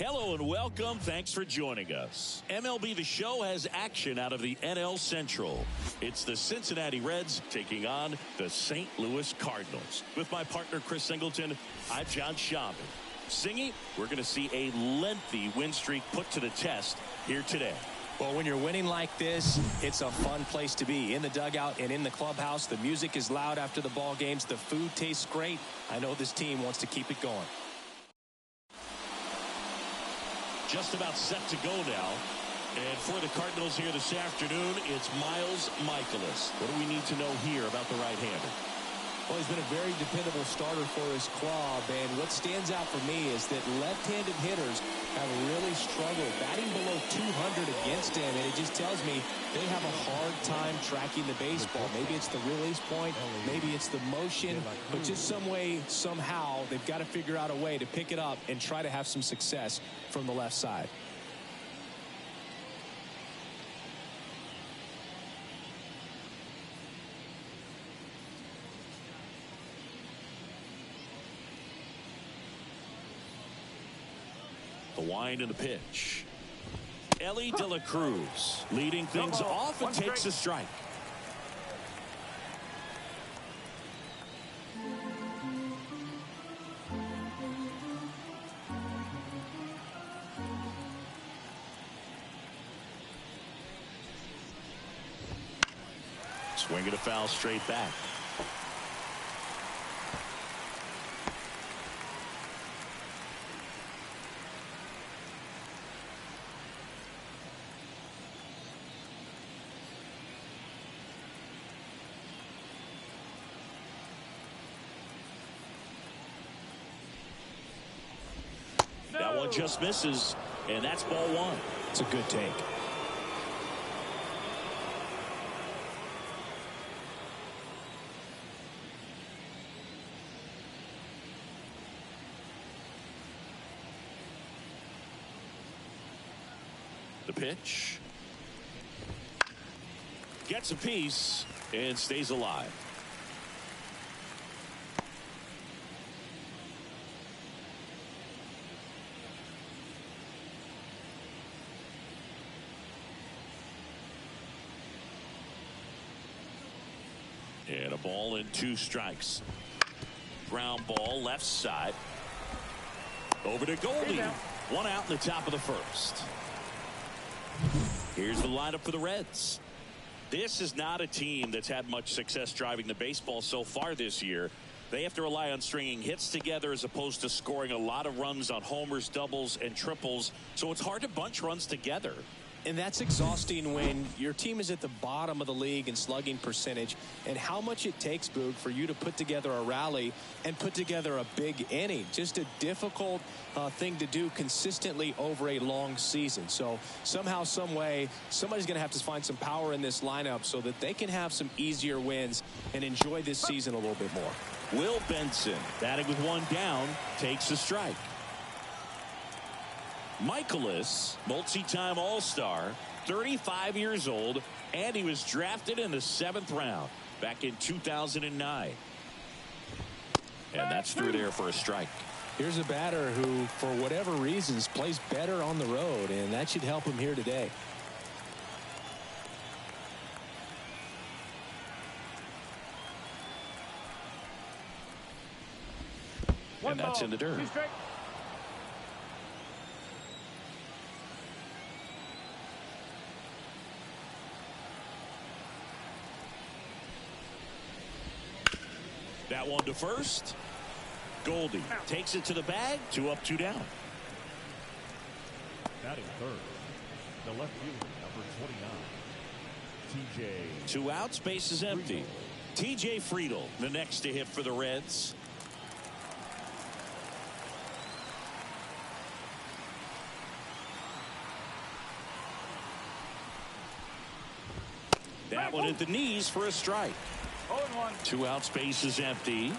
Hello and welcome. Thanks for joining us. MLB The Show has action out of the NL Central. It's the Cincinnati Reds taking on the St. Louis Cardinals. With my partner Chris Singleton, I'm John Schaub. Singy, we're going to see a lengthy win streak put to the test here today. Well, when you're winning like this, it's a fun place to be. In the dugout and in the clubhouse, the music is loud after the ball games. The food tastes great. I know this team wants to keep it going. Just about set to go now. And for the Cardinals here this afternoon, it's Miles Mikolas. What do we need to know here about the right-hander? Well, he's been a very dependable starter for his club, and what stands out for me is that left-handed hitters have really struggled batting below 200 against him, and it just tells me they have a hard time tracking the baseball. Maybe it's the release point, maybe it's the motion, but just some way, somehow, they've got to figure out a way to pick it up and try to have some success from the left side. The wind and the pitch. Ellie De La Cruz leading things off and takes a strike. Swinging a foul straight back. That one just misses, and that's ball one. It's a good take. The pitch. Gets a piece and stays alive. And a ball and two strikes. Ground ball left side. Over to Goldie. One out in the top of the first. Here's the lineup for the Reds. This is not a team that's had much success driving the baseball so far this year. They have to rely on stringing hits together as opposed to scoring a lot of runs on homers, doubles, and triples. So it's hard to bunch runs together. And that's exhausting when your team is at the bottom of the league in slugging percentage, and how much it takes, Boog, for you to put together a rally and put together a big inning. Just a difficult thing to do consistently over a long season. So somehow, some way, somebody's going to have to find some power in this lineup so that they can have some easier wins and enjoy this season a little bit more. Will Benson, batting with one down, takes a strike. Mikolas, multi-time All-Star, 35 years old, and he was drafted in the 7th round back in 2009. And that's through there for a strike. Here's a batter who, for whatever reasons, plays better on the road, and that should help him here today. And that's in the dirt. That one to first. Goldie takes it to the bag. 2 up, 2 down. Batting third, the left fielder, number 29, TJ. 2 outs, base is empty. TJ Friedl, the next to hit for the Reds. That one at the knees for a strike. 2 outs, base is empty.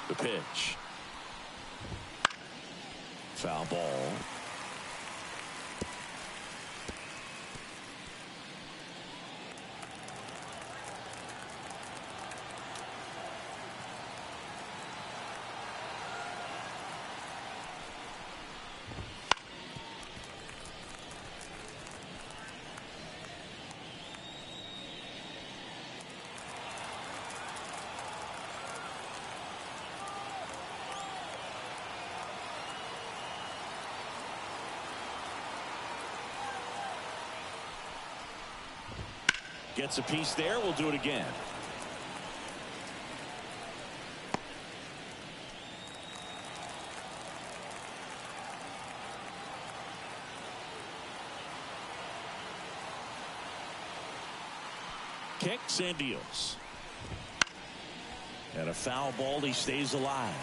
The pitch. Foul ball. Gets a piece there. We'll do it again. Kicks and deals. And a foul ball. He stays alive.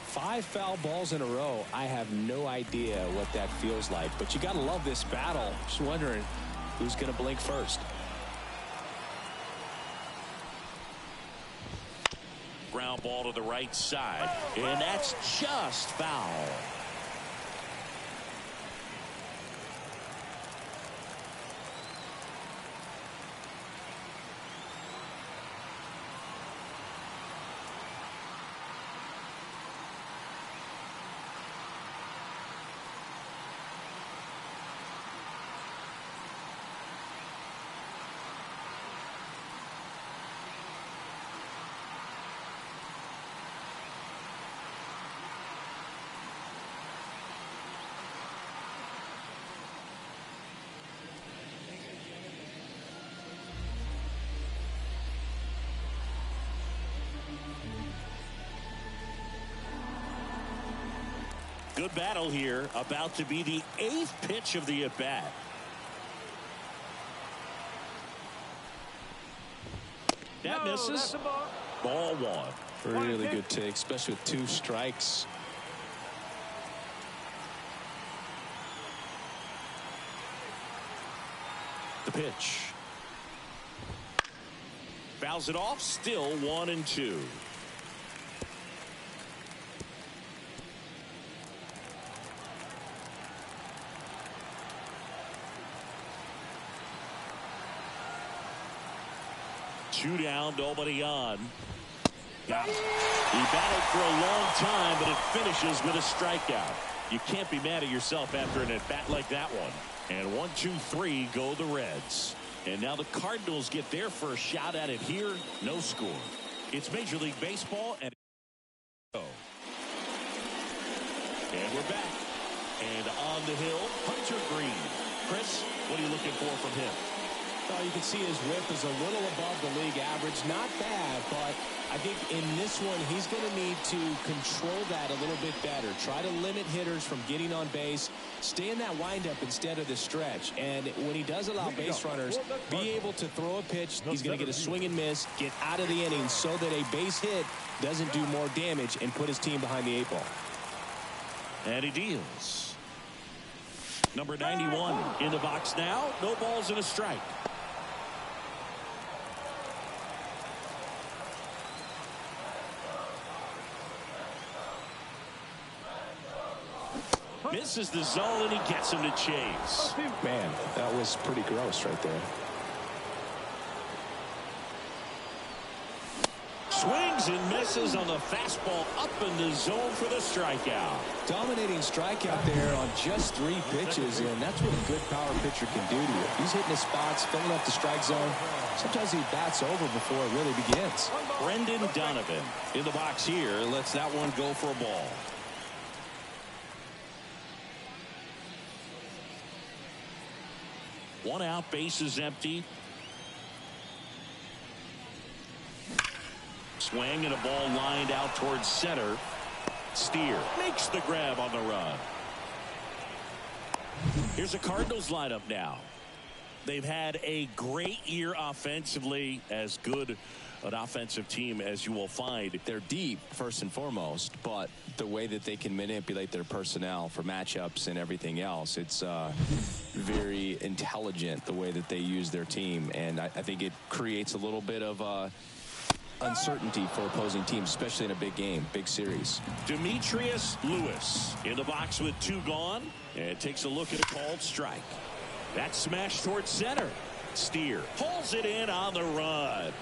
Five foul balls in a row. I have no idea what that feels like, but you got to love this battle. Just wondering who's going to blink first. Ground ball to the right side, and that's just foul. Good battle here. About to be the 8th pitch of the at-bat. That misses. Ball one. Really good take, especially with 2 strikes. The pitch. Fouls it off. Still 1-2. Two down, nobody on. Got it. He battled for a long time, but it finishes with a strikeout. You can't be mad at yourself after an at-bat like that one. And 1, 2, 3 go the Reds. And now the Cardinals get their first shot at it here. No score. It's Major League Baseball. And we're back. And on the hill, Hunter Green. Chris, what are you looking for from him? Well, you can see his whip is a little above the league average. Not bad, but I think in this one, he's going to need to control that a little bit better. Try to limit hitters from getting on base. Stay in that windup instead of the stretch. And when he does allow base runners, be able to throw a pitch. He's going to get a swing and miss, get out of the inning so that a base hit doesn't do more damage and put his team behind the 8 ball. And he deals. Number 91 in the box now. No balls and a strike. Misses the zone, and he gets him to chase. Man, that was pretty gross right there. Swings and misses on the fastball up in the zone for the strikeout. Dominating strikeout there on just 3 pitches, and that's what a good power pitcher can do to you. He's hitting his spots, filling up the strike zone. Sometimes he bats over before it really begins. Brendan Donovan in the box here lets that one go for a ball. One out, base is empty. Swing and a ball lined out towards center. Steer makes the grab on the run. Here's a Cardinals lineup now. They've had a great year offensively, as good an offensive team as you will find. They're deep, first and foremost, but the way that they can manipulate their personnel for matchups and everything else, it's very intelligent the way that they use their team. And I think it creates a little bit of uncertainty for opposing teams, especially in a big game, big series. Demetrius Lewis in the box with 2 gone, and takes a look at a called strike. That smash towards center. Steer pulls it in on the run.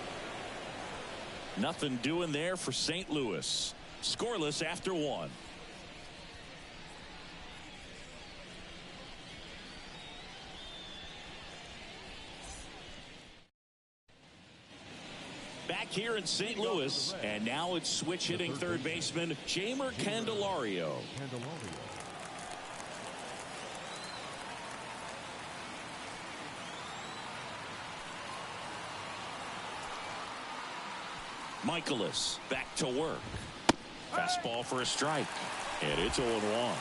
Nothing doing there for St. Louis. Scoreless after 1. Back here in St. Louis, and now it's switch hitting third baseman Jeimer Candelario. Michaelis back to work. Fastball for a strike, and it's 0-1.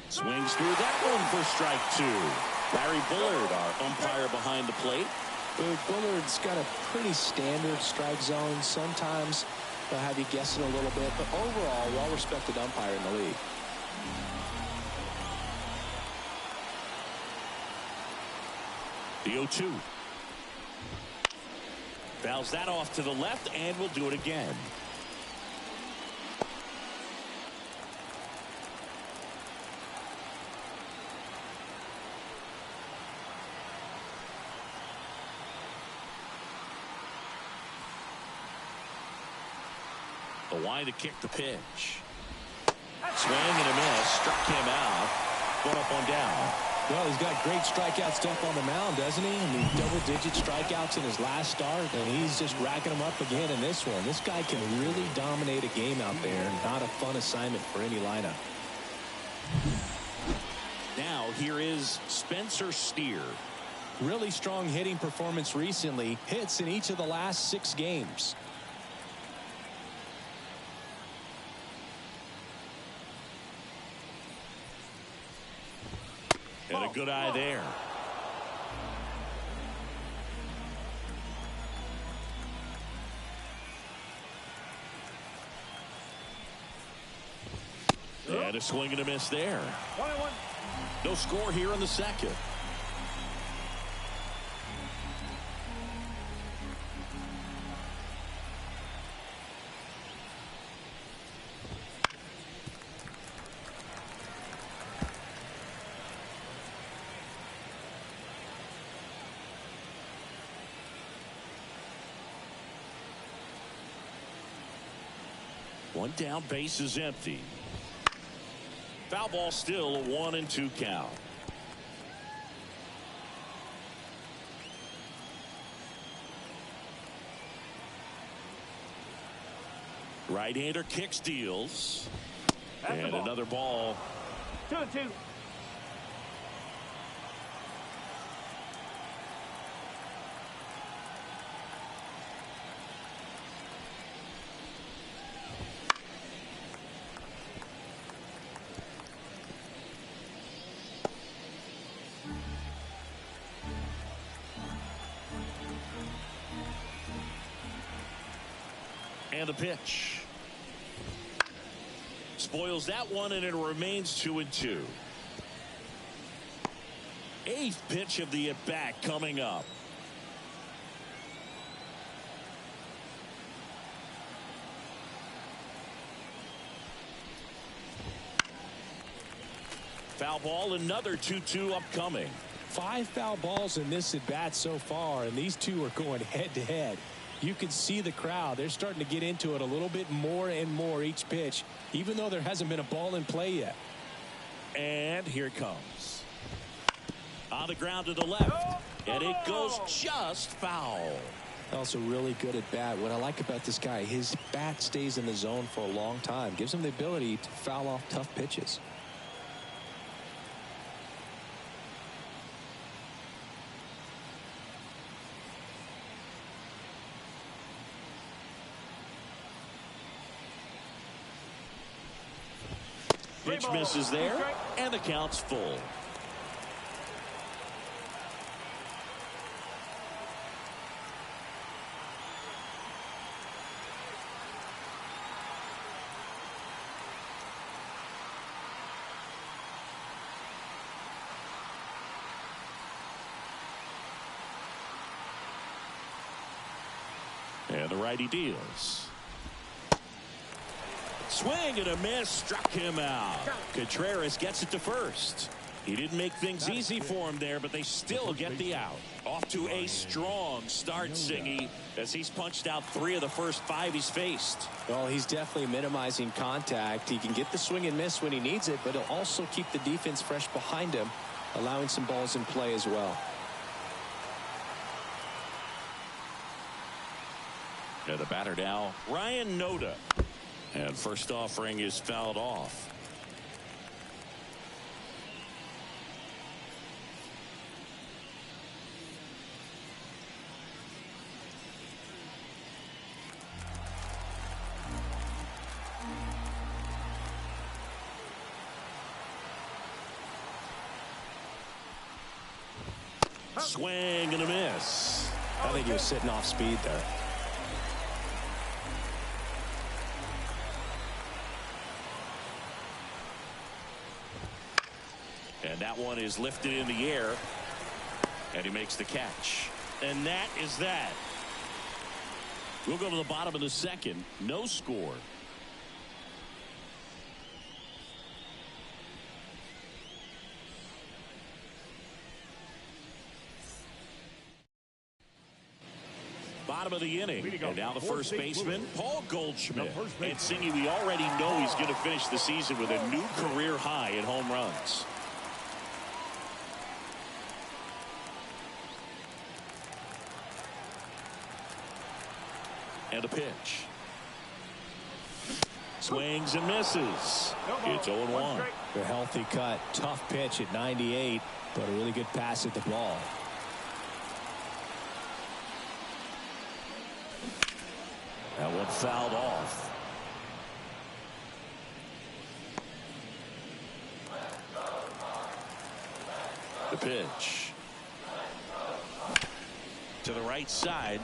Swings through that one for strike 2. Larry Bullard, our umpire behind the plate. Bullard's got a pretty standard strike zone. Sometimes they'll have you guessing a little bit, but overall, well-respected umpire in the league. The 0-2. Fouls that off to the left, and will do it again. The line to kick the pitch. Swing and a miss. Struck him out. 1 up, 1 down. Well, he's got great strikeout stuff on the mound, doesn't he? I mean, double-digit strikeouts in his last start, and he's just racking them up again in this one. This guy can really dominate a game out there. Not a fun assignment for any lineup. Now here is Spencer Steer. Really strong hitting performance recently. Hits in each of the last 6 games. And a good eye there. And a swing and a miss there. 1-1. No score here in the second. One down, base is empty. Foul ball still, a 1-2 count. Right-hander kicks, deals. And another ball. 2-2. And the pitch. Spoils that one, and it remains 2-2. 8th pitch of the at-bat coming up. Foul ball, another 2-2 upcoming. 5 foul balls in this at-bat so far, and these two are going head-to-head. You can see the crowd. They're starting to get into it a little bit more and more each pitch, even though there hasn't been a ball in play yet. And here it comes. On the ground to the left, and it goes just foul. Also really good at bat. What I like about this guy, his bat stays in the zone for a long time. Gives him the ability to foul off tough pitches. Pitch misses there, and the count's full. And the righty deals. Swing and a miss, struck him out. Contreras gets it to first. He didn't make things easy for him there, but they still get the out. Off to a strong start, Singy, as he's punched out 3 of the first 5 he's faced. Well, he's definitely minimizing contact. He can get the swing and miss when he needs it, but he'll also keep the defense fresh behind him, allowing some balls in play as well. And the batter now, Ryan Noda. And first offering is fouled off. Swing and a miss. I think he was sitting off speed there. And that one is lifted in the air. And he makes the catch. And that is that. We'll go to the bottom of the second. No score. Bottom of the inning. And now the first baseman, Paul Goldschmidt. And Singy, we already know he's going to finish the season with a new career high in home runs. And a pitch. Swings and misses. It's 0-1. A healthy cut. Tough pitch at 98, but a really good pass at the ball. That one fouled off. The pitch. To the right side.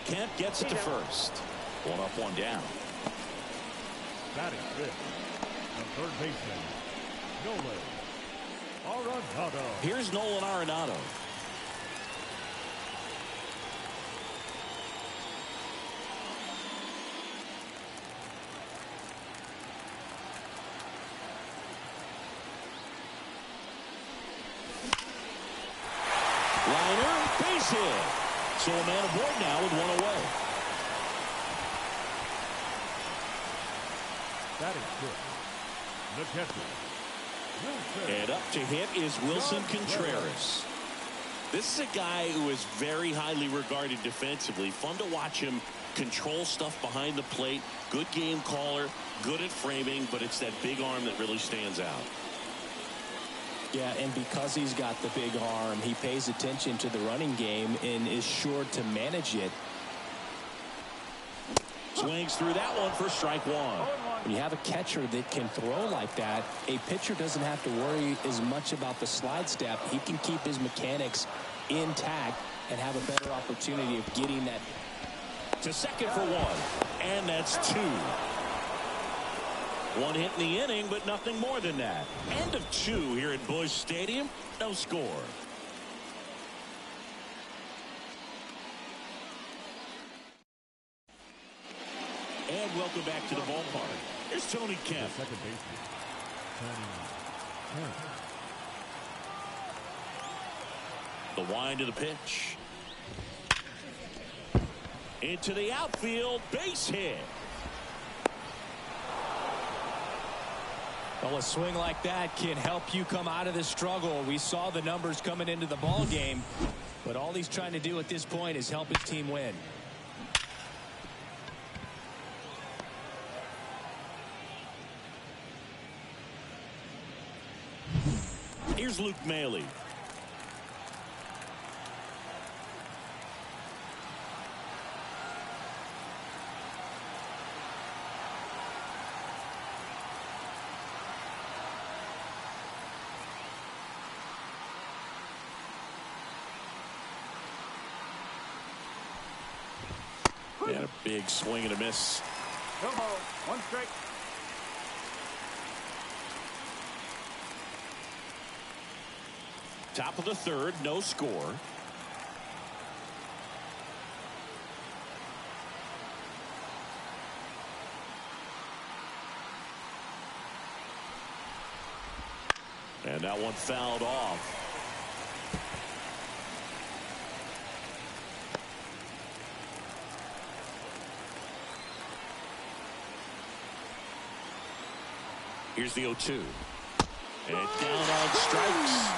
Kemp gets it to first. 1 up, 1 down. Batting fifth, the third baseman, Nolan Arenado. Here's Nolan Arenado. Liner, base hit. So a man aboard now with 1 away. Batting fifth, the catcher, Wilson. And up to hit is Wilson Contreras. This is a guy who is very highly regarded defensively. Fun to watch him control stuff behind the plate. Good game caller, good at framing, but it's that big arm that really stands out. Yeah, and because he's got the big arm, he pays attention to the running game and is sure to manage it. Swings through that one for strike 1. When you have a catcher that can throw like that, a pitcher doesn't have to worry as much about the slide step. He can keep his mechanics intact and have a better opportunity of getting that To second for 1. And that's 2. 1 hit in the inning, but nothing more than that. End of 2 here at Busch Stadium. No score. And welcome back to the ballpark. Here's Tony Kemp. Second baseman, Tony Kemp. The wind of the pitch. Into the outfield, base hit. Well, a swing like that can help you come out of this struggle. We saw the numbers coming into the ball game, but all he's trying to do at this point is help his team win. Here's Luke Maile. And a big swing and a miss. No ball. One strike. Top of the third, no score. And that one fouled off. Here's the 0-2. And down on strikes.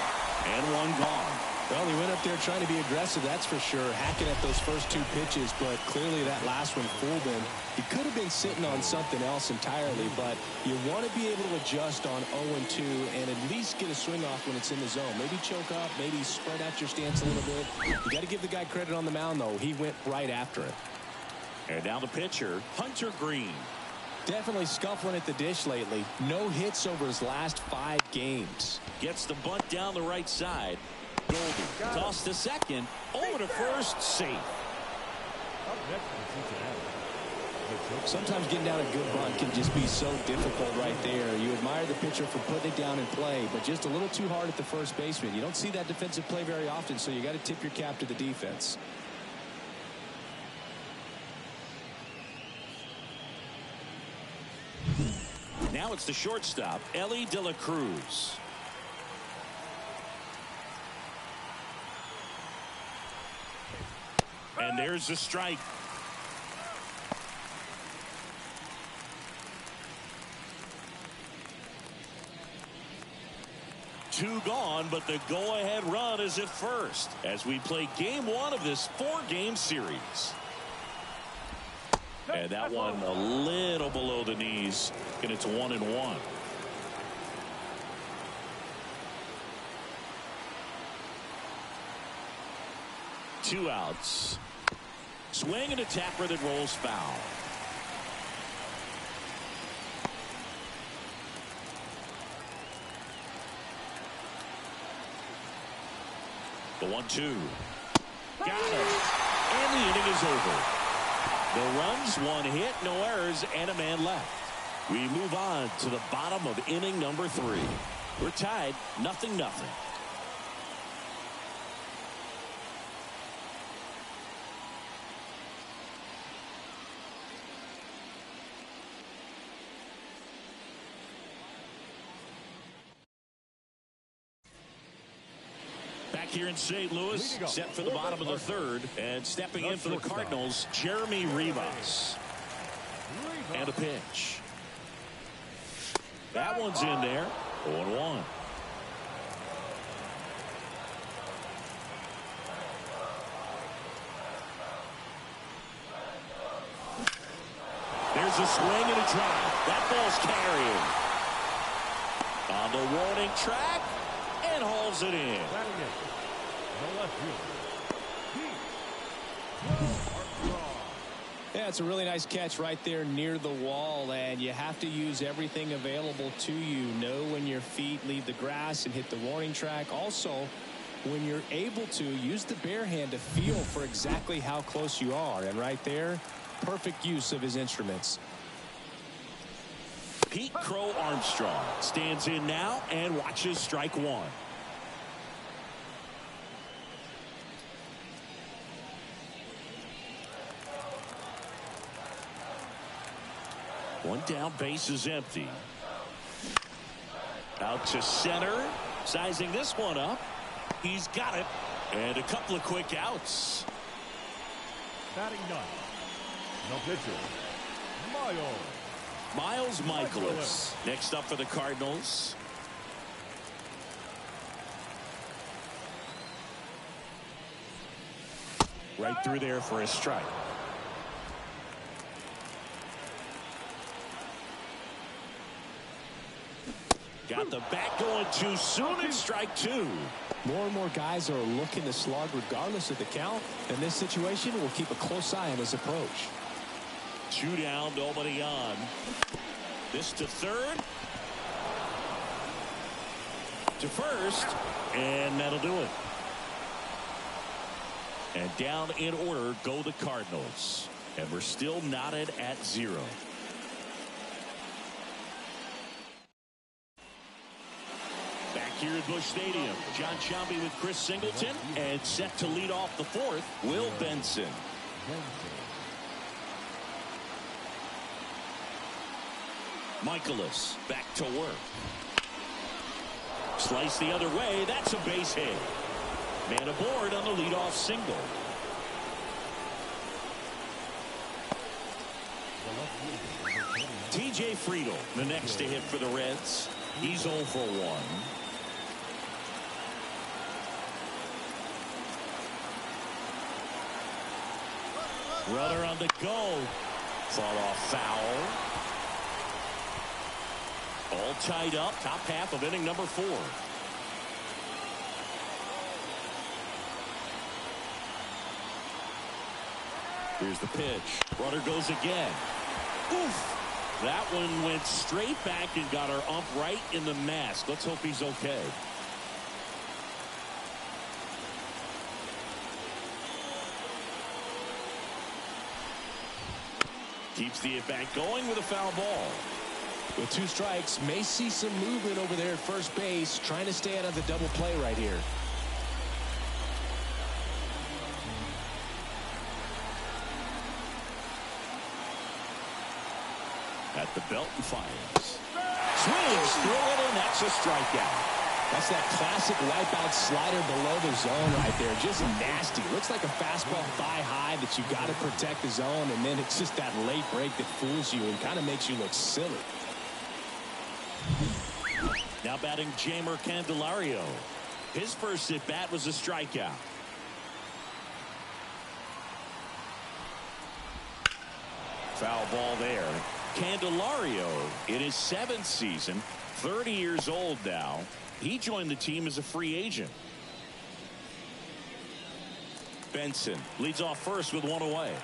And one gone. Well, he went up there trying to be aggressive, that's for sure, hacking at those first two pitches, but clearly that last one fooled him. He could have been sitting on something else entirely, but you want to be able to adjust on 0-2 and at least get a swing off when it's in the zone. Maybe choke up, maybe spread out your stance a little bit. You got to give the guy credit on the mound, though. He went right after it. And now the pitcher, Hunter Green. Definitely scuffling at the dish lately. No hits over his last 5 games. Gets the bunt down the right side. Goldie tossed to second. Over to first. Safe. Up next for Cincinnati. Sometimes getting down a good bunt can just be so difficult right there. You admire the pitcher for putting it down in play, but just a little too hard at the first baseman. You don't see that defensive play very often, so you got to tip your cap to the defense. Now it's the shortstop, Ellie De La Cruz. And there's the strike. Two gone, but the go-ahead run is at first as we play game 1 of this 4-game series. And that one a little below the knees, and it's 1-1. Two outs. Swing and a tapper that rolls foul. The 1-2. Got it. And the inning is over. No runs, 1 hit, no errors, and a man left. We move on to the bottom of inning number 3. We're tied 0-0. Back here in St. Louis, set for the bottom of the third, and stepping in for the Cardinals, Jeremy Rivas. And a pitch. That one's in there. 0-1. There's a swing and a drive. That ball's carrying. On the warning track, and hauls it in. The left field. Yeah, it's a really nice catch right there near the wall, and you have to use everything available to you. Know when your feet leave the grass and hit the warning track. Also, when you're able to, use the bare hand to feel for exactly how close you are. And right there, perfect use of his instruments. Pete Crow Armstrong stands in now and watches strike 1. One down, base is empty. Out to center, sizing this one up. He's got it, and a couple of quick outs. Batting 9. No pitcher. Miles Michaelis next up for the Cardinals. Right through there for a strike. Got the bat going too soon, and strike 2. More and more guys are looking to slug regardless of the count. In this situation, we'll keep a close eye on his approach. 2 down, nobody on. This to third. To first. And that'll do it. And down in order go the Cardinals. And we're still knotted at 0. Back here at Busch Stadium, John Sciambi with Chris Singleton, and set to lead off the 4th, Will Benson. Michaelis back to work. Slice the other way. That's a base hit. Man aboard on the leadoff single. TJ Friedl, the next to hit for the Reds. He's 0 for 1. Runner on the go. Fought off foul. All tied up. Top half of inning number 4. Here's the pitch. Runner goes again. Oof. That one went straight back and got our ump right in the mask. Let's hope he's okay. Keeps the at-bat going with a foul ball. With 2 strikes, may see some movement over there at first base, trying to stay out of the double play right here. At the belt and fires. Swings through it, and that's a strikeout. That's that classic wipeout slider below the zone right there. Just nasty. Looks like a fastball thigh high that you got to protect the zone, and then it's just that late break that fools you and kind of makes you look silly. Now batting Jeimer Candelario. His first at bat was a strikeout. Foul ball there. Candelario in his 7th season, 30 years old now. He joined the team as a free agent. Benson leads off first with 1 away.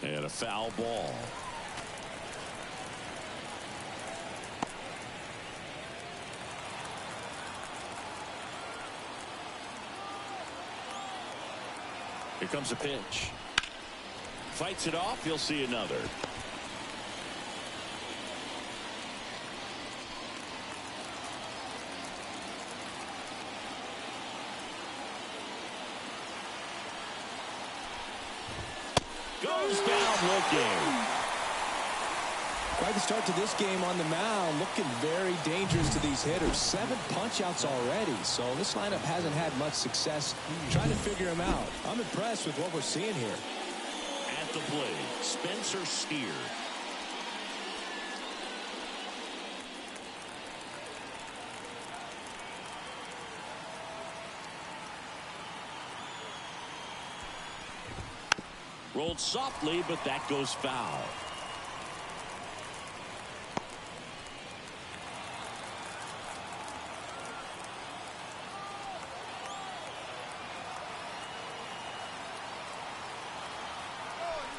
And a foul ball. Here comes a pitch. Fights it off. You'll see another. Goes down looking. Quite the start to this game on the mound. Looking very dangerous to these hitters. 7 punch-outs already. So this lineup hasn't had much success trying to figure him out. I'm impressed with what we're seeing here. At the plate, Spencer Steer. Rolled softly, but that goes foul.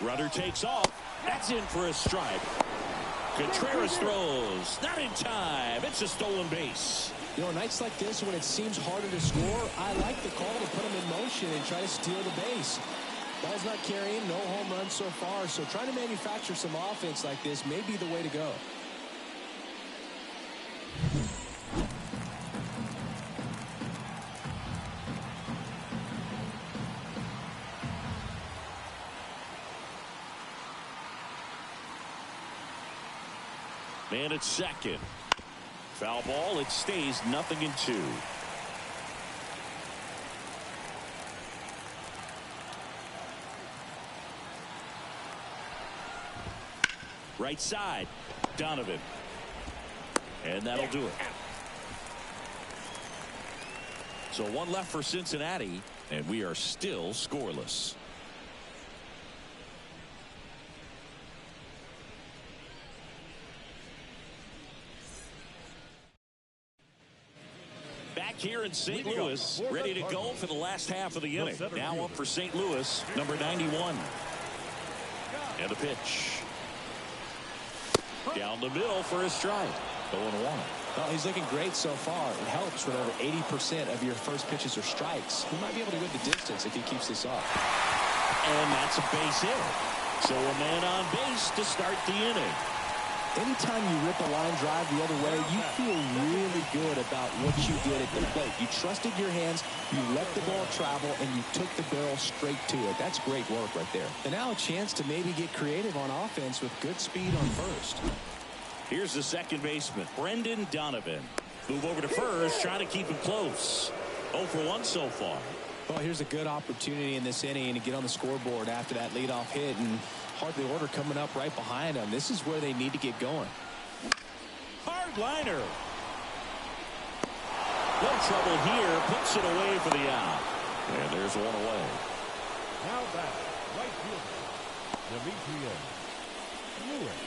Runner takes off. That's in for a strike. Contreras throws. Not in time. It's a stolen base. You know, nights like this when it seems harder to score, I like the call to put him in motion and try to steal the base. Ball's not carrying, no home runs so far, so trying to manufacture some offense like this may be the way to go. Man at second. Foul ball. It stays 0-2. Right side. Donovan. And that'll do it. So 1 left for Cincinnati, and we are still scoreless. Back here in St. Louis, ready to go for the last half of the inning. Now up for St. Louis, number 91. And the pitch. Down the middle for a strike. 0-1. Well, he's looking great so far. It helps when over 80% of your first pitches are strikes. He might be able to go the distance if he keeps this up. And that's a base hit. So a man on base to start the inning. Anytime you rip a line drive the other way, you feel really good about what you did at the plate. You trusted your hands, you let the ball travel, and you took the barrel straight to it. That's great work right there. And now a chance to maybe get creative on offense with good speed on first. Here's the second baseman, Brendan Donovan. Move over to first, trying to keep him close. 0 for 1 so far. Well, here's a good opportunity in this inning to get on the scoreboard after that leadoff hit, and hardly order coming up right behind them. This is where they need to get going. Hard liner. No trouble here. Puts it away for the out. And there's one away. Now back, right fielder, Demetrius Lewis.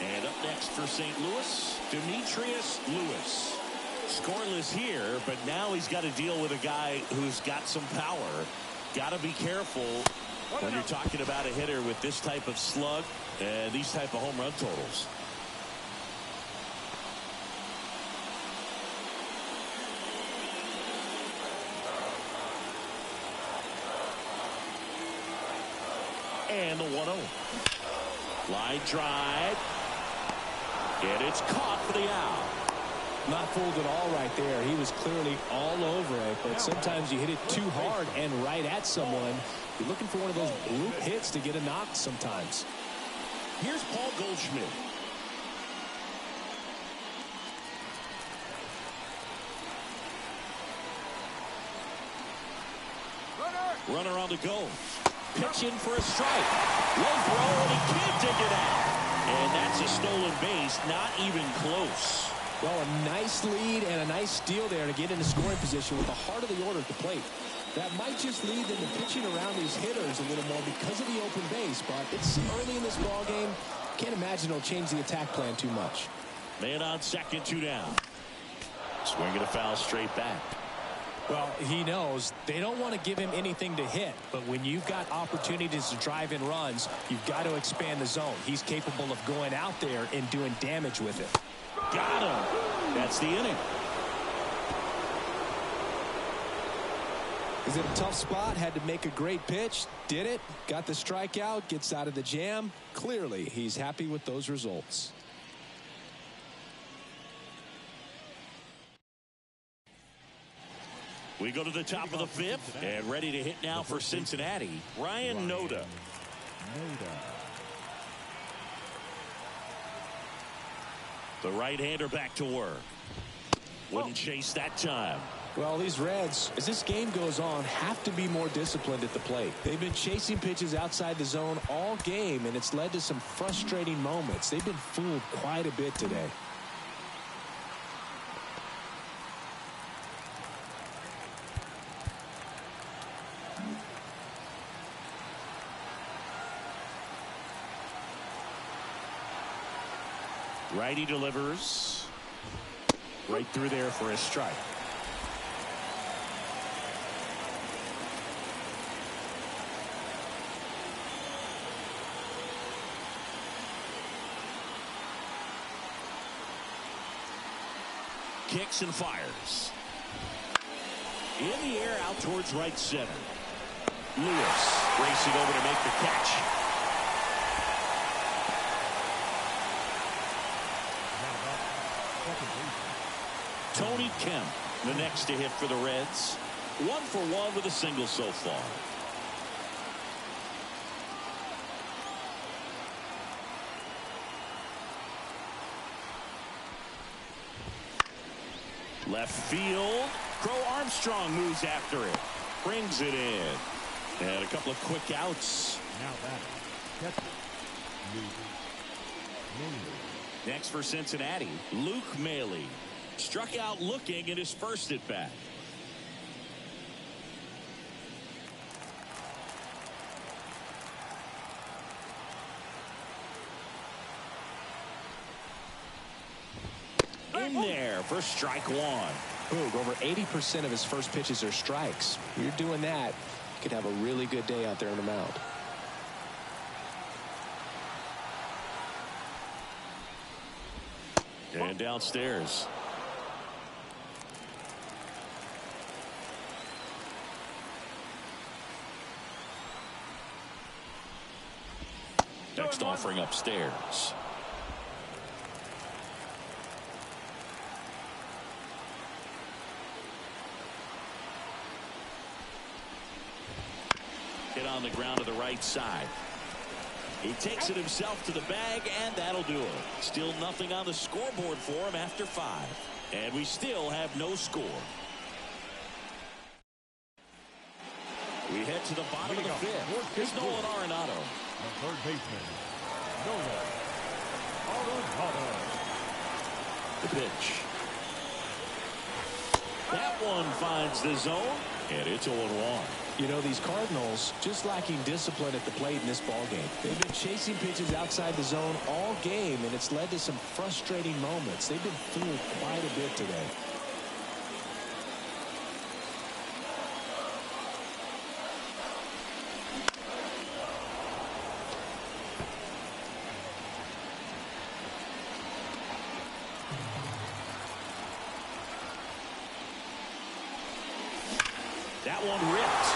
And up next for St. Louis, Demetrius Lewis. Scoreless here, but now he's got to deal with a guy who's got some power. Got to be careful when you're talking about a hitter with this type of slug and these type of home run totals. And the 1-0. Line drive. And it's caught for the out. Not fooled at all right there. He was clearly all over it, but sometimes you hit it too hard and right at someone. You're looking for one of those bloop hits to get a knock sometimes. Here's Paul Goldschmidt. Runner on the go. Pitching for a strike. Low throw, and he can't dig it out. And that's a stolen base, not even close. Well, a nice lead and a nice steal there to get into scoring position with the heart of the order at the plate. That might just lead them to pitching around these hitters a little more because of the open base, but it's early in this ball game. Can't imagine it'll change the attack plan too much. Man on second, 2 down. Swinging a foul straight back. Well, he knows they don't want to give him anything to hit, but when you've got opportunities to drive in runs, you've got to expand the zone. He's capable of going out there and doing damage with it. Got him. That's the inning. Is it a tough spot? Had to make a great pitch. Did it. Got the strikeout. Gets out of the jam. Clearly, he's happy with those results. We go to the top of the 5th and ready to hit now for Cincinnati. Ryan Noda. The right-hander back to work. Wouldn't chase that time. Well, these Reds, as this game goes on, have to be more disciplined at the plate. They've been chasing pitches outside the zone all game, and it's led to some frustrating moments. They've been fooled quite a bit today. Righty delivers. Right through there for a strike. Kicks and fires. In the air out towards right center. Lewis racing over to make the catch. Tony Kemp, the next to hit for the Reds. 1 for 1 with a single so far. Left field. Crow Armstrong moves after it. Brings it in. And a couple of quick outs. Now that Next for Cincinnati, Luke Maile. Struck out looking in his first at bat. In there for strike 1. Boog, over 80% of his first pitches are strikes. When you're doing that, you could have a really good day out there on the mound. And downstairs. Next offering upstairs. Hit on the ground to the right side. He takes it himself to the bag, and that'll do it. Still nothing on the scoreboard for him after 5. And we still have no score. We head to the bottom of the 5th. Here's Nolan Arenado. The third baseman, Nolan Arenado. The pitch. That one finds the zone, and it's 0-1. You know, these Cardinals just lacking discipline at the plate in this ballgame. They've been chasing pitches outside the zone all game, and it's led to some frustrating moments. They've been fooled quite a bit today. That one ripped.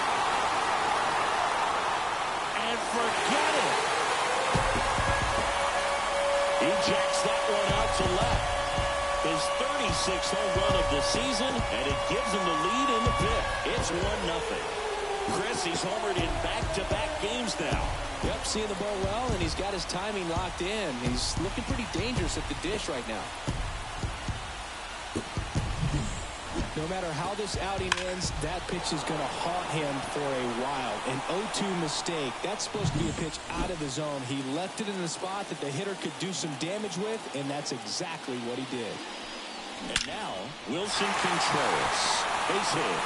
And forget it. He jacks that one out to left. His 36th home run of the season, and it gives him the lead in the 5th. It's 1-0. Chris, he's homered in back-to-back games now. Yep, seeing the ball well, and he's got his timing locked in. He's looking pretty dangerous at the dish right now. No matter how this outing ends, that pitch is going to haunt him for a while. An 0-2 mistake. That's supposed to be a pitch out of the zone. He left it in the spot that the hitter could do some damage with, and that's exactly what he did. And now, Wilson Contreras. Base hit.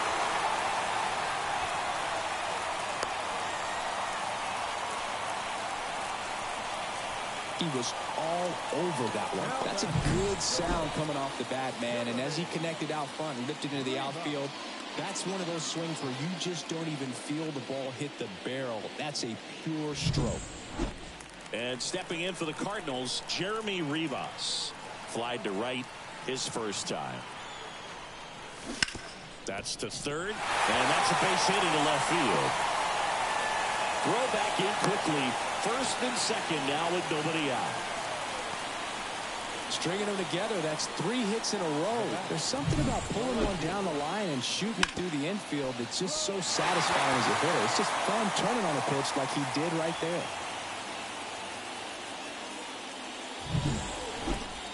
He was all over that one. That's a good sound coming off the bat, man. And as he connected out front and lifted into the outfield, that's one of those swings where you just don't even feel the ball hit the barrel. That's a pure stroke. And stepping in for the Cardinals, Jeremy Rivas. Flied to right his first time. That's to third, and that's a base hit into left field. Throw back in quickly. First and second now with nobody out. Stringing them together, that's 3 hits in a row. There's something about pulling one down the line and shooting it through the infield that's just so satisfying as a hitter. It's just fun turning on a pitch like he did right there.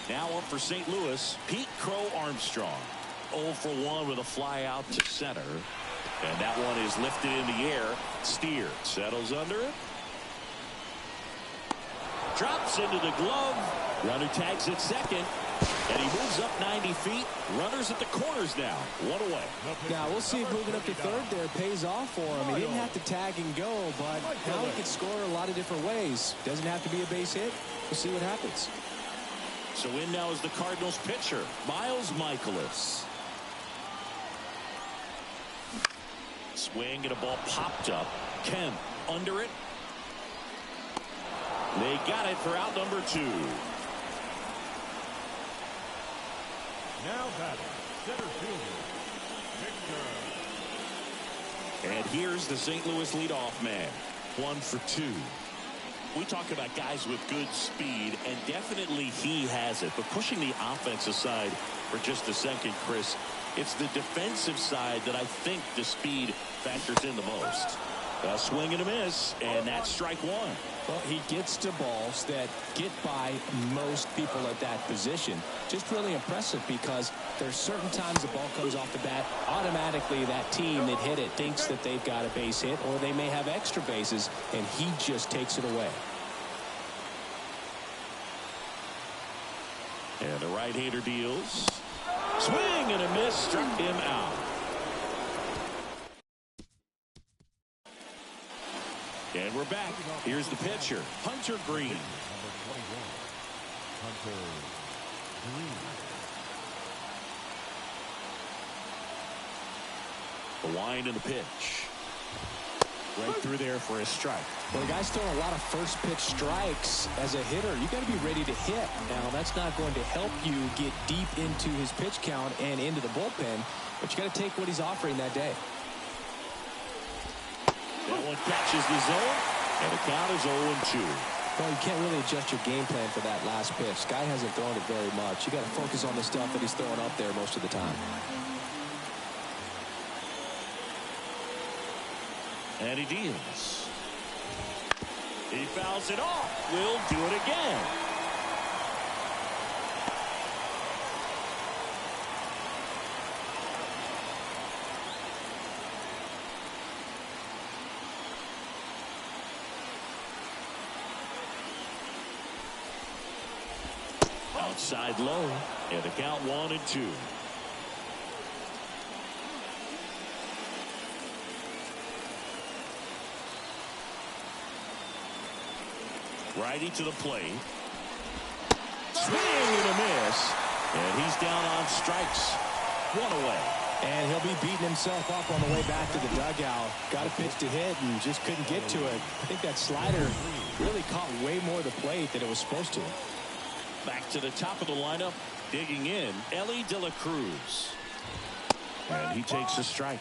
Now up for St. Louis, Pete Crow Armstrong. 0 for 1 with a fly out to center. And that one is lifted in the air. Steer settles under it. Drops into the glove. Runner tags at second. And he moves up 90 feet. Runners at the corners now. 1 away. Now we'll see if moving up to third there pays off for him. He didn't have to tag and go, but now he can score a lot of different ways. Doesn't have to be a base hit. We'll see what happens. So in now is the Cardinals pitcher, Miles Michaelis. Swing and a ball popped up. Kemp under it. They got it for out number 2. Now batting, center fielder, Victor. And here's the St. Louis leadoff man. 1 for 2. We talk about guys with good speed, and definitely he has it. But pushing the offense aside for just a second, Chris, it's the defensive side that I think the speed factors in the most. A swing and a miss, and that's strike 1. Well, he gets to balls that get by most people at that position. Just really impressive because there's certain times the ball comes off the bat, automatically that team that hit it thinks that they've got a base hit, or they may have extra bases, and he just takes it away. And the right-hander deals. Swing and a miss, struck him out. And we're back. Here's the pitcher, Hunter Green. Number 21, Hunter Green. The wind and the pitch. Right through there for a strike. Well, the guy's throwing a lot of first pitch strikes as a hitter. You got to be ready to hit. Now, that's not going to help you get deep into his pitch count and into the bullpen, but you got to take what he's offering that day. That one catches the zone, and the count is 0-2. Well, you can't really adjust your game plan for that last pitch. Guy hasn't thrown it very much. You got to focus on the stuff that he's throwing up there most of the time. And he deals. He fouls it off. Will do it again. Outside low, and the count 1-2. Righty to the plate. Swing and a miss. And he's down on strikes. One away. And he'll be beating himself up on the way back to the dugout. Got a pitch to hit and just couldn't get to it. I think that slider really caught way more of the plate than it was supposed to. Back to the top of the lineup. Digging in, Ellie De La Cruz. And he takes a strike.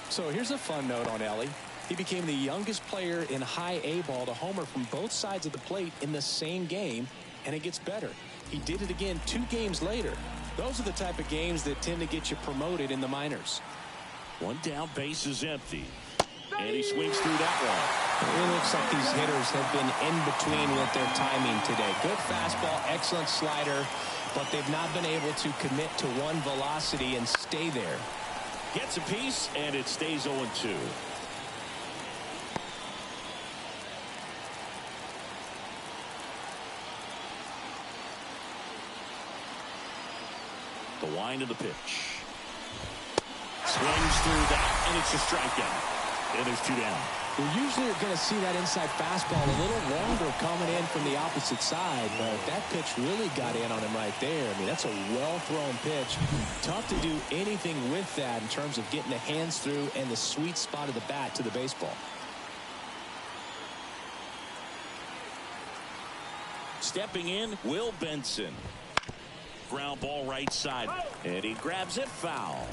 So here's a fun note on Ellie. He became the youngest player in high A ball to homer from both sides of the plate in the same game, and it gets better. He did it again 2 games later. Those are the type of games that tend to get you promoted in the minors. One down, base is empty. And he swings through that one. It looks like these hitters have been in between with their timing today. Good fastball, excellent slider, but they've not been able to commit to one velocity and stay there. Gets a piece, and it stays 0-2. The wind of the pitch. Swings through that, and it's a strikeout. And there's 2 down. You usually are going to see that inside fastball a little longer coming in from the opposite side, but that pitch really got in on him right there. I mean, that's a well-thrown pitch. Tough to do anything with that in terms of getting the hands through and the sweet spot of the bat to the baseball. Stepping in, Will Benson. Ground ball right side, and he grabs it foul.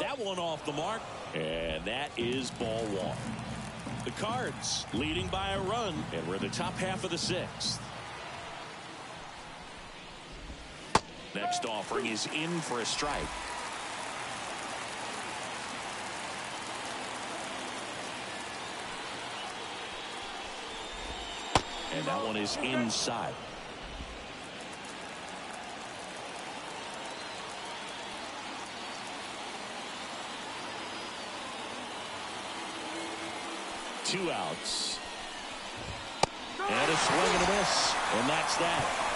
That one off the mark, and that is ball 1. The Cards leading by a run, and we're in the top half of the 6th. Next offering is in for a strike. And that one is inside. Two outs. And a swing and a miss. And that's that.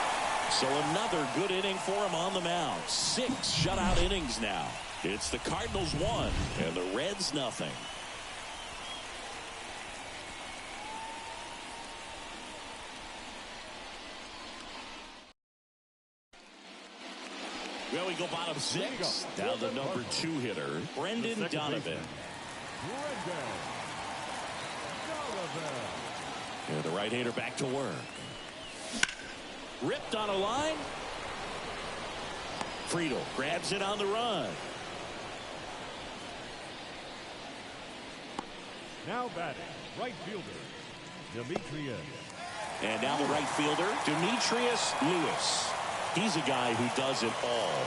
So another good inning for him on the mound. 6 shutout innings now. It's the Cardinals 1 and the Reds nothing. Well, we go bottom 6. Down the number 2 hitter, Brendan Donovan. And the right-hander back to work. Ripped on a line. Friedel grabs it on the run. Now batting, right fielder, Demetrius. And now the right fielder, Demetrius Lewis. He's a guy who does it all.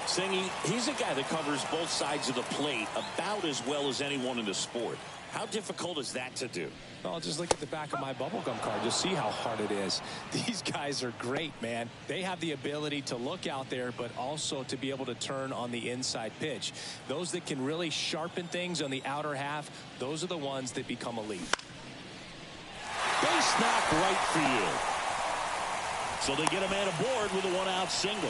Singy, he's a guy that covers both sides of the plate about as well as anyone in the sport. How difficult is that to do? Well, just look at the back of my bubblegum card. You'll see how hard it is. These guys are great, man. They have the ability to look out there, but also to be able to turn on the inside pitch. Those that can really sharpen things on the outer half, those are the ones that become elite. Base knock right field. So they get a man aboard with a 1-out single.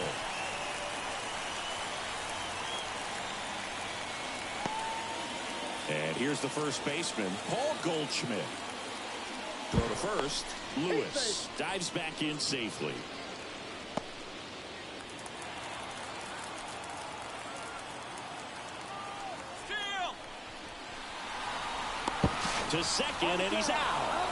And here's the first baseman, Paul Goldschmidt. Throw to first. Lewis dives back in safely. To second, and he's out.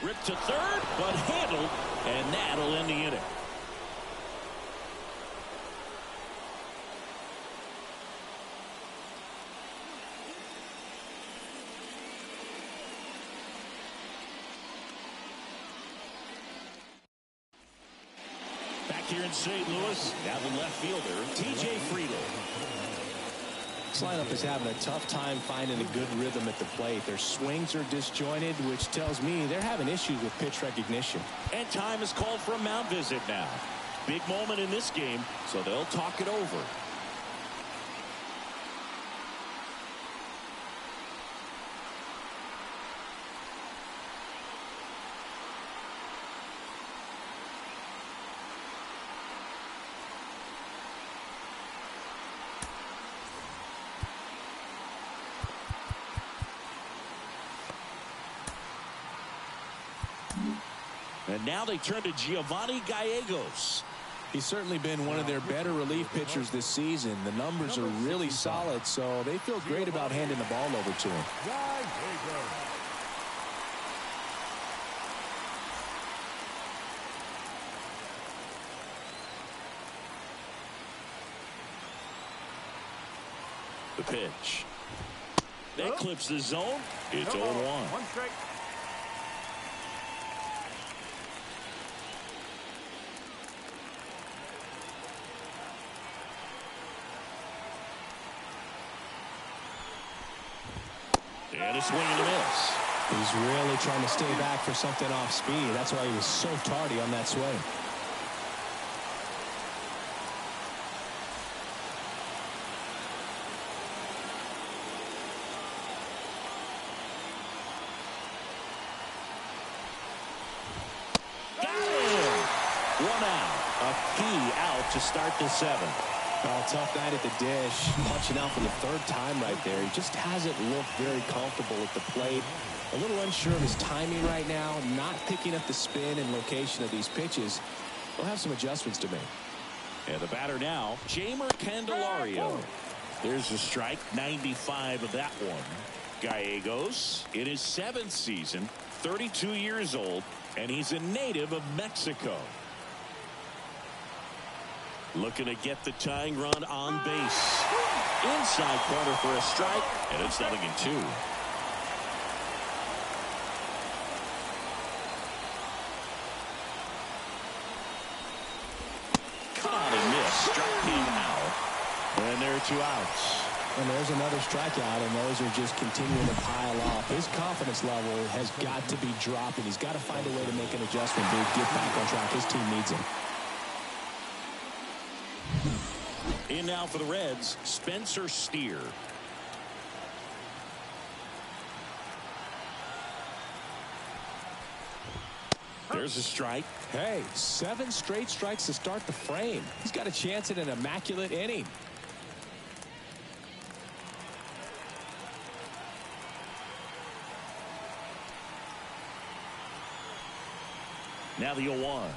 Ripped to third, but handled, and that'll end the inning. Back here in St. Louis, now the left fielder, T.J. Friedel. This lineup is having a tough time finding a good rhythm at the plate. Their swings are disjointed, which tells me they're having issues with pitch recognition. And time is called for a mound visit now. Big moment in this game, so they'll talk it over. And now they turn to Giovanni Gallegos. He's certainly been one of their better relief pitchers this season. The numbers are really solid, so they feel great about handing the ball over to him. The pitch. That clips the zone. It's 0-1. One strike. And a swing and a miss. He's really trying to stay back for something off speed. That's why he was so tardy on that swing. Got him. One out. A key out to start the seventh. Tough night at the dish, punching out for the third time right there. He just hasn't looked very comfortable at the plate. A little unsure of his timing right now, not picking up the spin and location of these pitches. He'll have some adjustments to make. And the batter now, Jeimer Candelario. There's a strike, 95 of that one. Gallegos in his 7th season, 32 years old, and he's a native of Mexico. Looking to get the tying run on base. Inside corner for a strike, and it's 0-2. Caught and missed. Struck him out. And there are 2 outs. And there's another strikeout, and those are just continuing to pile up. His confidence level has got to be dropping. He's got to find a way to make an adjustment to get back on track. His team needs him. In now for the Reds, Spencer Steer. There's a strike. Hey, 7 straight strikes to start the frame. He's got a chance at an immaculate inning. Now the 0-1.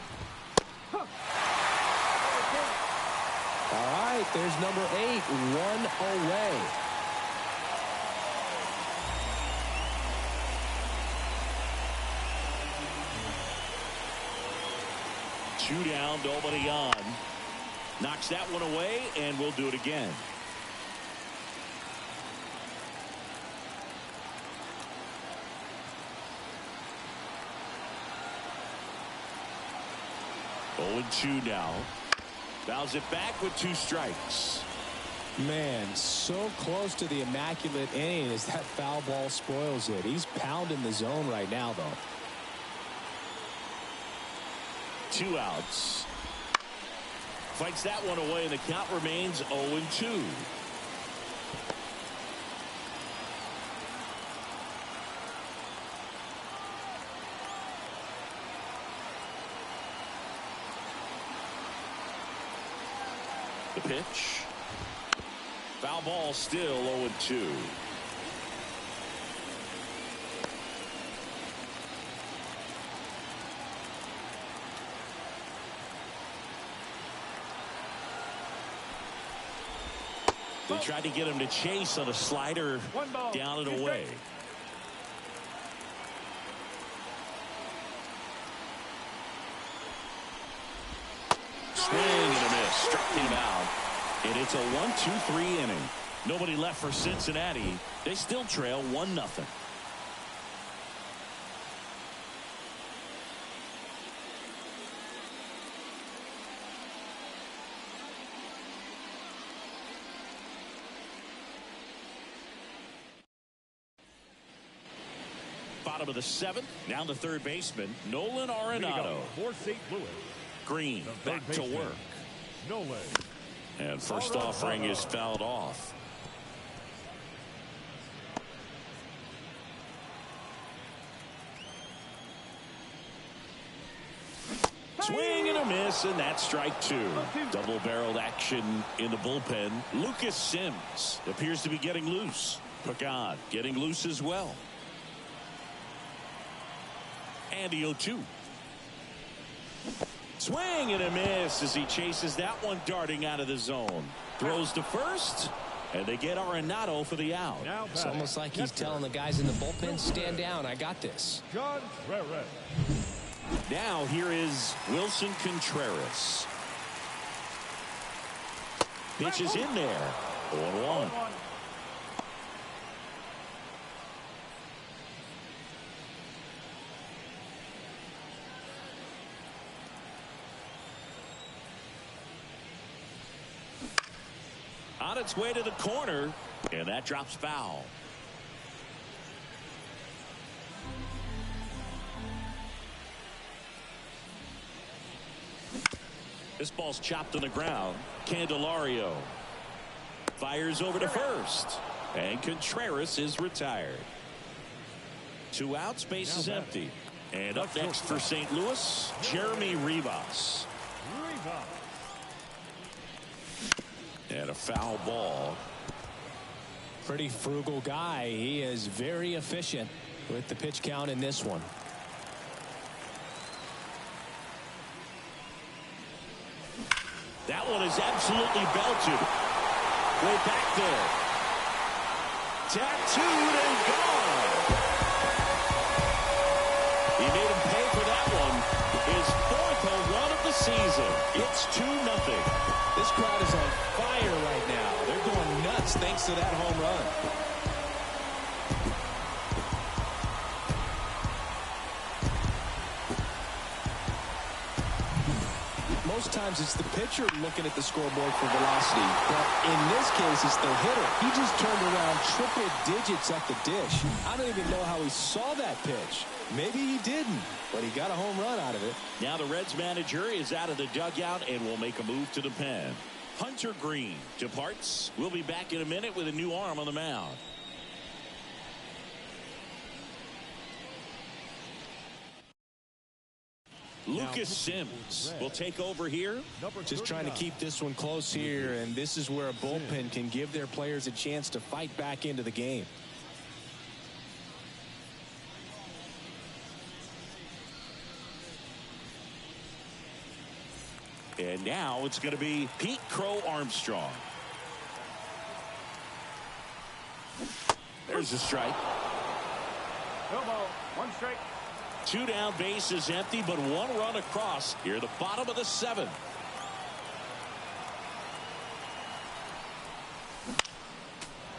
All right, there's number 8, 1 away. Two down, nobody on. Knocks that one away, and we'll do it again. Oh, and 2 now. Fouls it back with 2 strikes. Man, so close to the immaculate inning as that foul ball spoils it. He's pounding the zone right now, though. 2 outs. Fights that one away, and the count remains 0-2. The pitch. Foul ball, still 0-2. They tried to get him to chase on a slider, down and away. Swing and a miss. Struck him out. And it's a 1-2-3 inning. Nobody left for Cincinnati. They still trail 1-0. Bottom of the 7th. Now the third baseman, Nolan Arenado. For St. Louis. Green back to work. Nolan. And first offering is fouled off. Swing and a miss, and that's strike 2. Double-barreled action in the bullpen. Lucas Sims appears to be getting loose. Pagan getting loose as well. And the 0-2. Swing and a miss as he chases that one darting out of the zone. Throws to first, and they get Arenado for the out. It's almost like he's telling the guys in the bullpen, stand down, I got this. Now here is Wilson Contreras. Pitch is in there. 0-1. On its way to the corner, and that drops foul. This ball's chopped on the ground. Candelario fires over to first, and Contreras is retired. 2 outs, base is empty. And up next for St. Louis, Jeremy Rivas. And a foul ball. Pretty frugal guy. He is very efficient with the pitch count in this one. That one is absolutely belted. Way back there. Tattooed and gone. He made him pay for that one. His 4th home run of the season. It's 2-0. This crowd is on fire right now. They're going nuts thanks to that home run. Most times it's the pitcher looking at the scoreboard for velocity, but in this case it's the hitter. He just turned around triple digits up the dish. I don't even know how he saw that pitch. Maybe he didn't, but he got a home run out of it. Now the Reds manager is out of the dugout and will make a move to the pen. Hunter Green departs. We'll be back in a minute with a new arm on the mound. Lucas Sims will take over here. Just trying to keep this one close here, and this is where a bullpen can give their players a chance to fight back into the game. And now it's going to be Pete Crow Armstrong. There's a strike. No ball. 1 strike. 2 down, base is empty, but 1 run across here, the bottom of the 7th.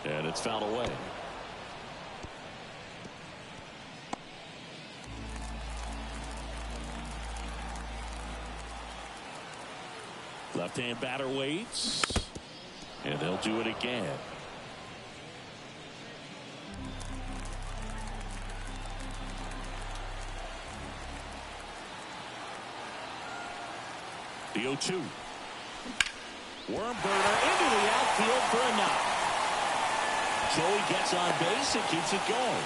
And it's fouled away. Left-hand batter waits, and they'll do it again. The 0-2. Worm burner into the outfield for a knock. Joey gets on base and keeps it going.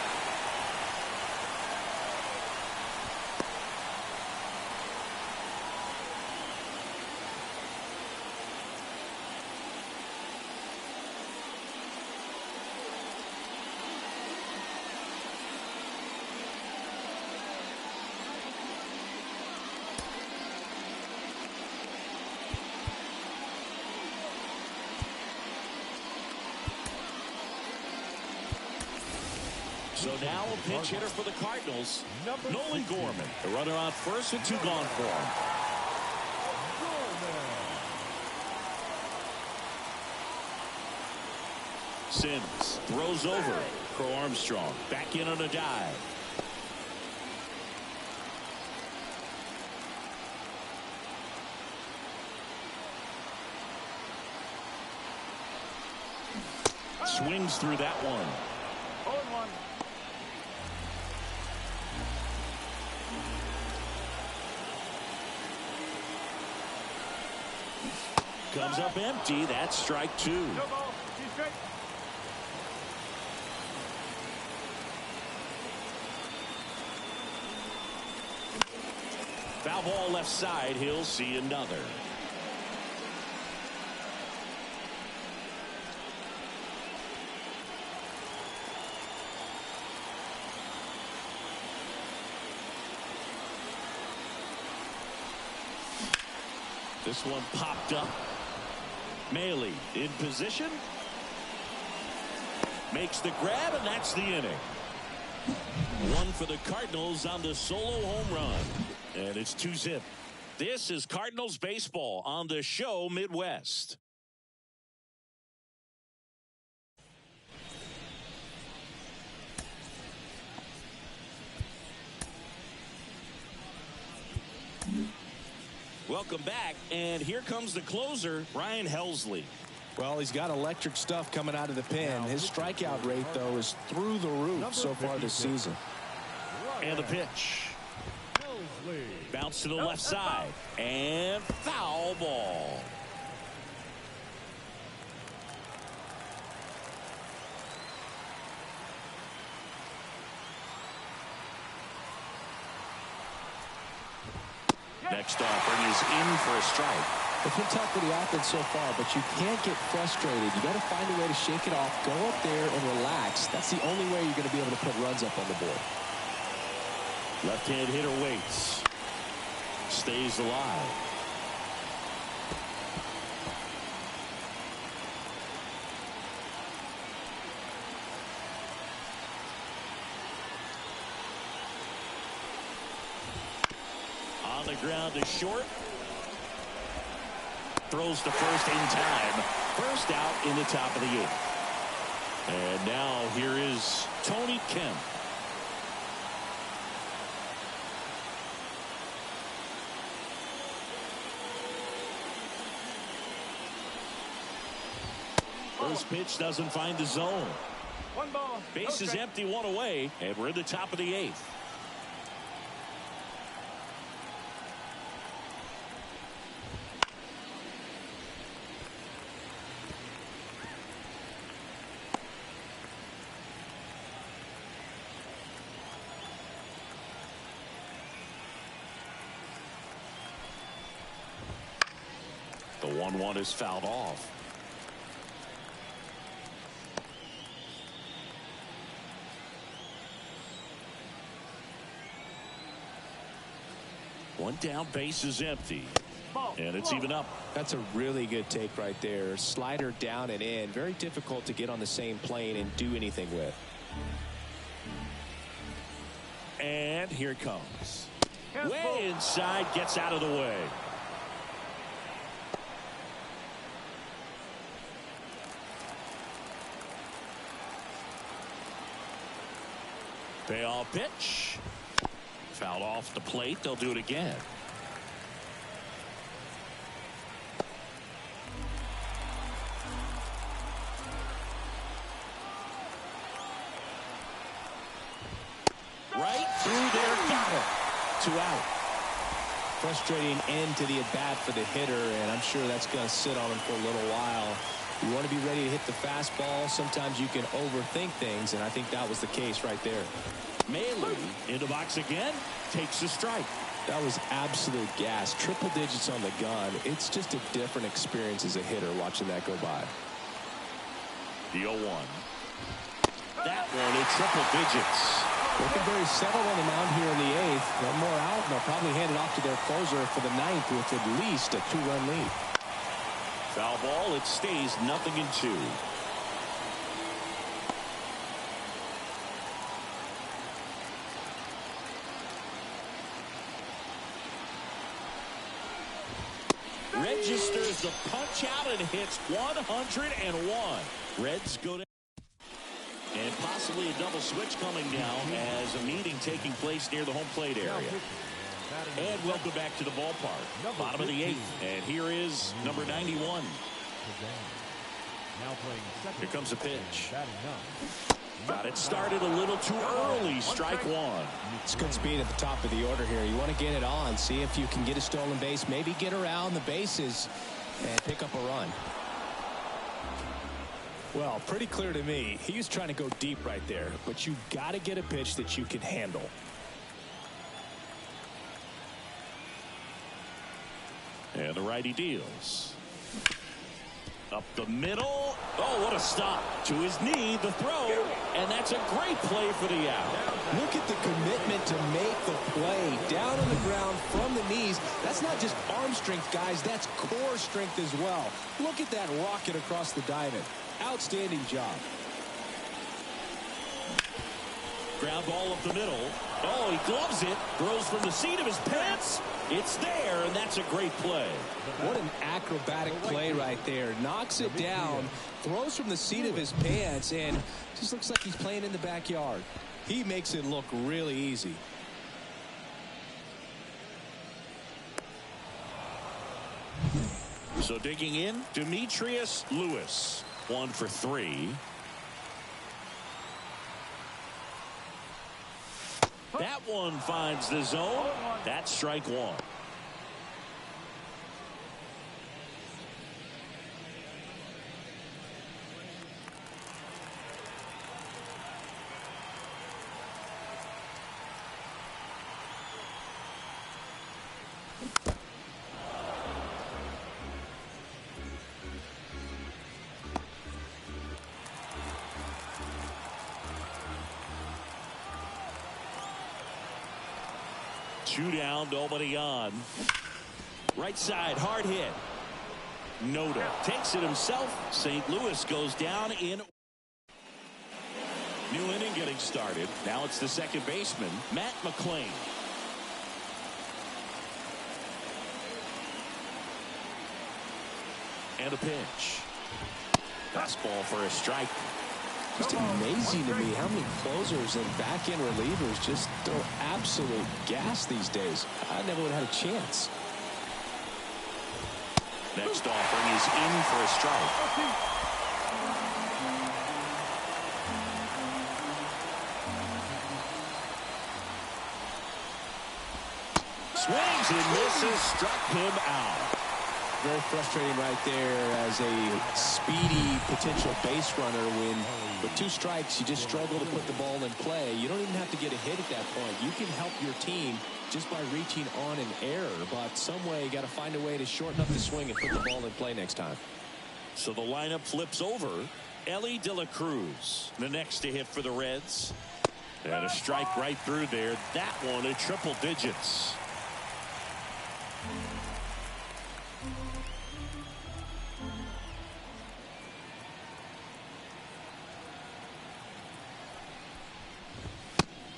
So now a pinch hitter for the Cardinals, Nolan Gorman. The runner on first and 2 gone for him. Sims throws over. Crow Armstrong back in on a dive. Swings through that one. 0-1. Comes up empty. That's strike 2. No ball. 2 straight. Foul ball left side. He'll see another. This one popped up. Maley in position. Makes the grab, and that's the inning. One for the Cardinals on the solo home run. And it's 2-zip. This is Cardinals baseball on the show Midwest. Welcome back, and here comes the closer, Ryan Helsley. Well, he's got electric stuff coming out of the pen. His strikeout rate, though, is through the roof so far this season. And the pitch. Bounce to the left side. And foul ball. Next offering is in for a strike. It's been tough for the offense so far, but you can't get frustrated. You got to find a way to shake it off, go up there and relax. That's the only way you're going to be able to put runs up on the board. Left-hand hitter waits. Stays alive. On the ground is short. Throws to first in time. First out in the top of the 8th. And now here is Tony Kemp. First pitch doesn't find the zone. 1 ball. Base is empty, 1 away, and we're in the top of the 8th. The 1-1 is fouled off. One down, base is empty. And it's even up. That's a really good take right there. Slider down and in. Very difficult to get on the same plane and do anything with. And here it comes. Way inside, gets out of the way. Payoff pitch. Fouled off the plate. They'll do it again. Right through there. Got it. 2 out. Frustrating end to the at-bat for the hitter, and I'm sure that's going to sit on him for a little while. You want to be ready to hit the fastball. Sometimes you can overthink things, and I think that was the case right there. Maley in the box again. Takes a strike. That was absolute gas. Triple digits on the gun. It's just a different experience as a hitter watching that go by. The 0-1. That one in triple digits. Looking very settled on the mound here in the 8th. One more out, and they'll probably hand it off to their closer for the 9th with at least a 2-run lead. Foul ball. It stays 0-2. registers the punch out and hits 101. Reds go down. And possibly a double switch coming now as a meeting taking place near the home plate area. And welcome back to the ballpark. Bottom of the 8th. And here is number 91. Here comes a pitch. Got it started a little too early. Strike one. It's good speed at the top of the order here. You want to get it on. See if you can get a stolen base. Maybe get around the bases and pick up a run. Well, pretty clear to me. He was trying to go deep right there. But you got to get a pitch that you can handle. And the righty deals. Up the middle. Oh, what a stop. To his knee, the throw. And that's a great play for the out. Look at the commitment to make the play. Down on the ground from the knees. That's not just arm strength, guys. That's core strength as well. Look at that rocket across the diamond. Outstanding job. Ground ball up the middle. Oh, he gloves it. Throws from the seat of his pants. It's there, and that's a great play. What an acrobatic play right there. Knocks it down, throws from the seat of his pants, and just looks like he's playing in the backyard. He makes it look really easy. So digging in, Demetrius Lewis. 1 for 3. That one finds the zone. That's strike one. Two down, nobody on. Right side, hard hit. Noda takes it himself. St. Louis goes down in. New inning getting started. Now it's the second baseman, Matt McClain. And a pitch. Fastball for a strike. Just amazing to me how many closers and back-end relievers just throw absolute gas these days. I never would have had a chance. Next offering is in for a strike. Swings and misses, struck him out. Very frustrating right there as a speedy potential base runner when with 2 strikes you just struggle to put the ball in play. You don't even have to get a hit at that point. You can help your team just by reaching on an error, but some way you got to find a way to shorten up the swing and put the ball in play next time. So the lineup flips over. Ellie De La Cruz, the next to hit for the Reds. And a strike right through there. That one at triple digits.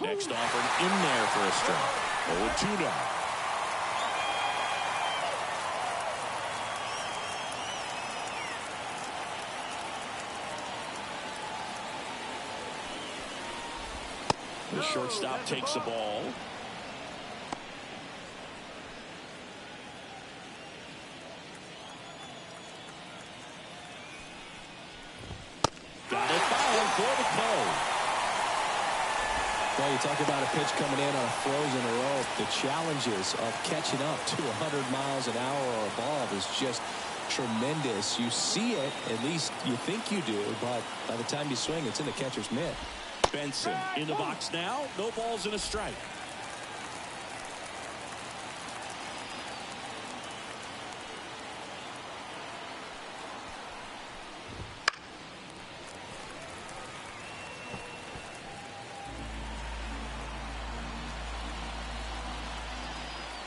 Next offering in there for a strike. 0-2 now. The shortstop takes the ball. Got it foul for the play. Well, you talk about a pitch coming in on a frozen rope. The challenges of catching up to 100 miles an hour or above is just tremendous. You see it, at least you think you do, but by the time you swing, it's in the catcher's mitt. Benson in the box now. No balls and a strike.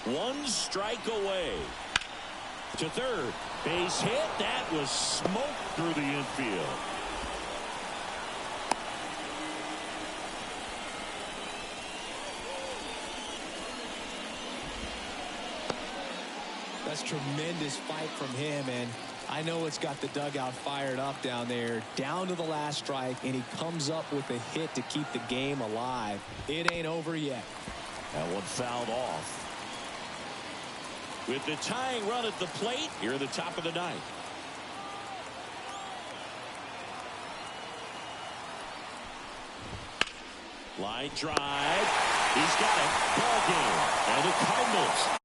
One strike away. To third. Base hit. That was smoke through the infield. That's tremendous fight from him, and I know it's got the dugout fired up down there, down to the last strike, and he comes up with a hit to keep the game alive. It ain't over yet. That one fouled off. With the tying run at the plate, here at the top of the ninth. Line drive. He's got it. Ball game. And the Cardinals